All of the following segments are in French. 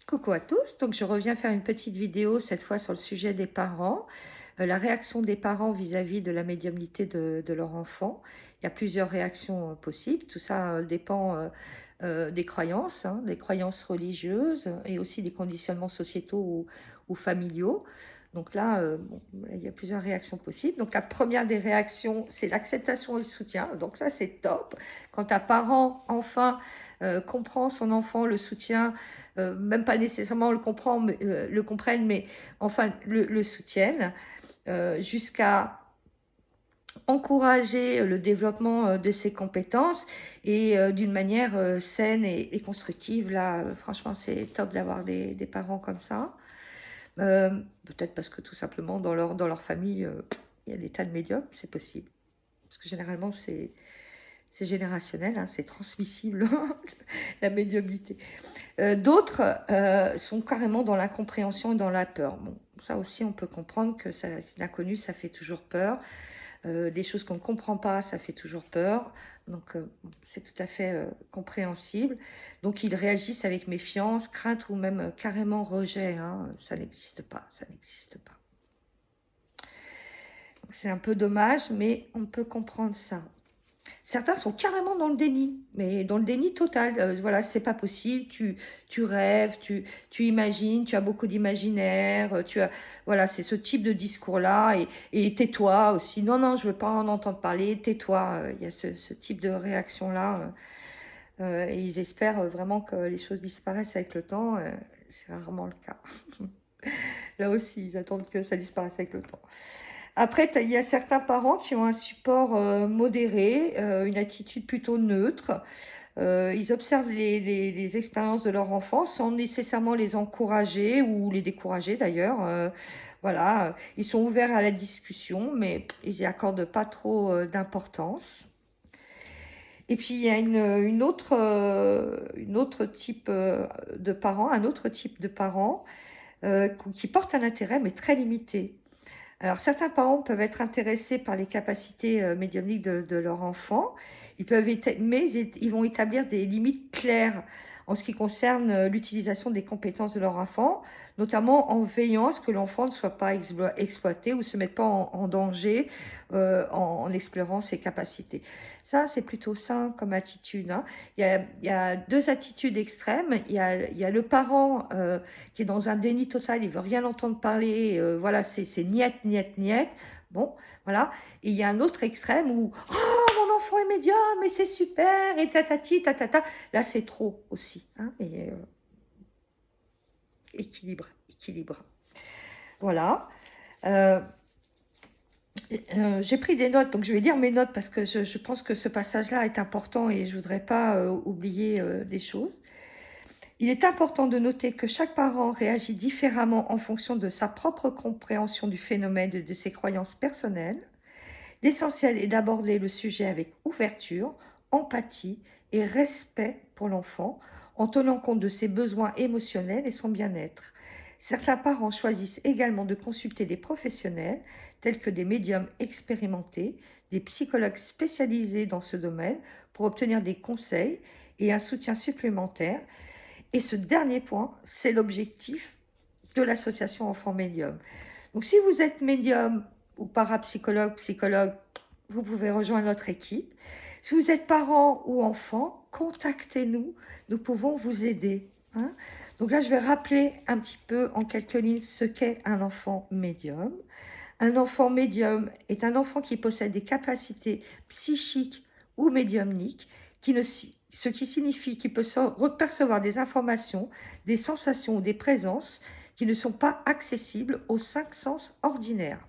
Coucou à tous, donc je reviens faire une petite vidéo cette fois sur le sujet des parents, la réaction des parents vis-à-vis de la médiumnité de leur enfant. Il y a plusieurs réactions possibles, tout ça dépend des croyances, hein, des croyances religieuses et aussi des conditionnements sociétaux ou familiaux. Donc là, bon, il y a plusieurs réactions possibles. Donc la première des réactions, c'est l'acceptation et le soutien. Donc ça, c'est top. Quand un parent, enfin, comprend son enfant, le soutien, même pas nécessairement le comprennent, mais enfin le soutiennent, jusqu'à encourager le développement de ses compétences et d'une manière saine et constructive. Là, franchement, c'est top d'avoir des parents comme ça. Euh, Peut-être parce que tout simplement, dans leur famille, il y a des tas de médiums, c'est possible. Parce que généralement, c'est générationnel, hein, c'est transmissible, la médiumnité. D'autres sont carrément dans l'incompréhension et dans la peur. Bon, ça aussi, on peut comprendre que l'inconnu, ça fait toujours peur. Des choses qu'on ne comprend pas, ça fait toujours peur. Donc, c'est tout à fait compréhensible. Donc, ils réagissent avec méfiance, crainte ou même carrément rejet, hein. Ça n'existe pas, ça n'existe pas. C'est un peu dommage, mais on peut comprendre ça. Certains sont carrément dans le déni, mais dans le déni total. Voilà, c'est pas possible. Tu rêves, tu imagines, tu as beaucoup d'imaginaire. Voilà, c'est ce type de discours-là. Et tais-toi aussi. Non, non, je veux pas en entendre parler. Tais-toi. Il y a ce type de réaction-là. Et ils espèrent vraiment que les choses disparaissent avec le temps. C'est rarement le cas. Là aussi, ils attendent que ça disparaisse avec le temps. Après, il y a certains parents qui ont un support modéré, une attitude plutôt neutre. Ils observent les expériences de leur enfant sans nécessairement les encourager ou les décourager d'ailleurs. Voilà, ils sont ouverts à la discussion, mais ils n'y accordent pas trop d'importance. Et puis il y a une autre type de parents, un autre type de parents qui portent un intérêt mais très limité. Alors, certains parents peuvent être intéressés par les capacités médiumniques de leur enfant, mais ils vont établir des limites claires en ce qui concerne l'utilisation des compétences de leur enfant, notamment en veillant à ce que l'enfant ne soit pas exploité ou se mette pas en danger en explorant ses capacités. Ça, c'est plutôt sain comme attitude, hein. Il y a deux attitudes extrêmes. Il y a le parent qui est dans un déni total, il veut rien entendre parler, voilà, c'est niet, niet, niet. Bon, voilà. Et il y a un autre extrême où mon enfant est médium, mais c'est super, et tatati, tatata. Là, c'est trop aussi, hein, et équilibre, équilibre. Voilà. Euh, j'ai pris des notes, donc je vais lire mes notes parce que je pense que ce passage-là est important et je voudrais pas oublier des choses. Il est important de noter que chaque parent réagit différemment en fonction de sa propre compréhension du phénomène et de ses croyances personnelles. L'essentiel est d'aborder le sujet avec ouverture, empathie et respect pour l'enfant, en tenant compte de ses besoins émotionnels et son bien-être. Certains parents choisissent également de consulter des professionnels tels que des médiums expérimentés, des psychologues spécialisés dans ce domaine pour obtenir des conseils et un soutien supplémentaire. Et ce dernier point, c'est l'objectif de l'association Enfants Médium. Donc si vous êtes médium ou parapsychologue, psychologue, vous pouvez rejoindre notre équipe. Si vous êtes parent ou enfant, contactez-nous, nous pouvons vous aider, hein. Donc là, je vais rappeler un petit peu en quelques lignes ce qu'est un enfant médium. Un enfant médium est un enfant qui possède des capacités psychiques ou médiumniques, ce qui signifie qu'il peut percevoir des informations, des sensations ou des présences qui ne sont pas accessibles aux cinq sens ordinaires.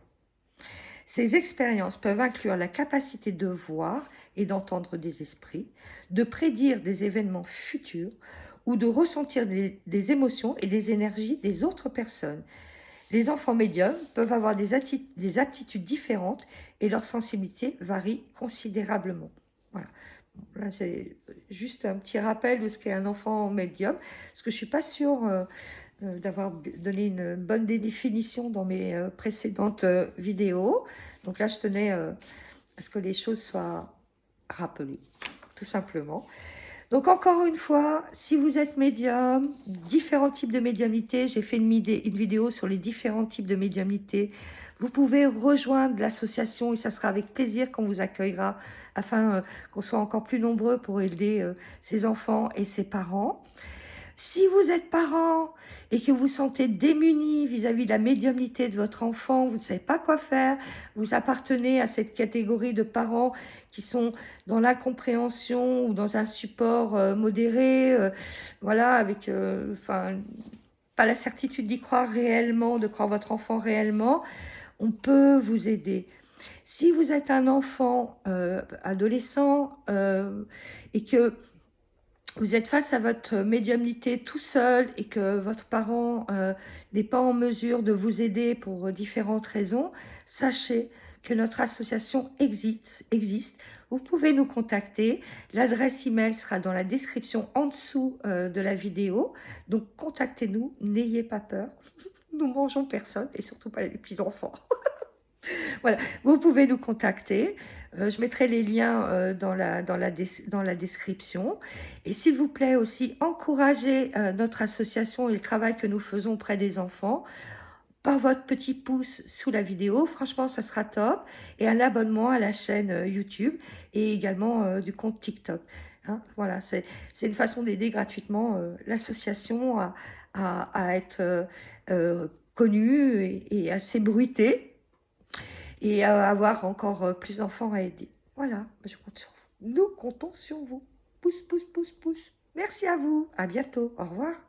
Ces expériences peuvent inclure la capacité de voir et d'entendre des esprits, de prédire des événements futurs ou de ressentir des émotions et des énergies des autres personnes. Les enfants médiums peuvent avoir des aptitudes différentes et leur sensibilité varie considérablement. Voilà. Là, c'est juste un petit rappel de ce qu'est un enfant médium, parce que je ne suis pas sûre d'avoir donné une bonne définition dans mes précédentes vidéos. Donc là, je tenais à ce que les choses soient rappelées, tout simplement. Donc encore une fois, si vous êtes médium, différents types de médiumnité, j'ai fait une vidéo sur les différents types de médiumnité. Vous pouvez rejoindre l'association et ça sera avec plaisir qu'on vous accueillera afin qu'on soit encore plus nombreux pour aider ses enfants et ses parents. Si vous êtes parent et que vous vous sentez démuni vis-à-vis de la médiumnité de votre enfant, vous ne savez pas quoi faire, vous appartenez à cette catégorie de parents qui sont dans l'incompréhension ou dans un support modéré, voilà, avec, enfin, pas la certitude d'y croire réellement, de croire votre enfant réellement, on peut vous aider. Si vous êtes un enfant, adolescent, et que vous êtes face à votre médiumnité tout seul et que votre parent n'est pas en mesure de vous aider pour différentes raisons, sachez que notre association existe. Vous pouvez nous contacter. L'adresse email sera dans la description en dessous de la vidéo. Donc contactez-nous, n'ayez pas peur. Nous mangeons personne et surtout pas les petits-enfants. Voilà, vous pouvez nous contacter. Je mettrai les liens dans la description. Et s'il vous plaît aussi, encouragez notre association et le travail que nous faisons auprès des enfants par votre petit pouce sous la vidéo. Franchement, ça sera top. Et un abonnement à la chaîne YouTube et également du compte TikTok. Hein, voilà, c'est une façon d'aider gratuitement l'association à être connue et assez bruitée et à avoir encore plus d'enfants à aider. Voilà, je compte sur vous. Nous comptons sur vous. Pouce, pouce, pouce, pouce. Merci à vous. À bientôt. Au revoir.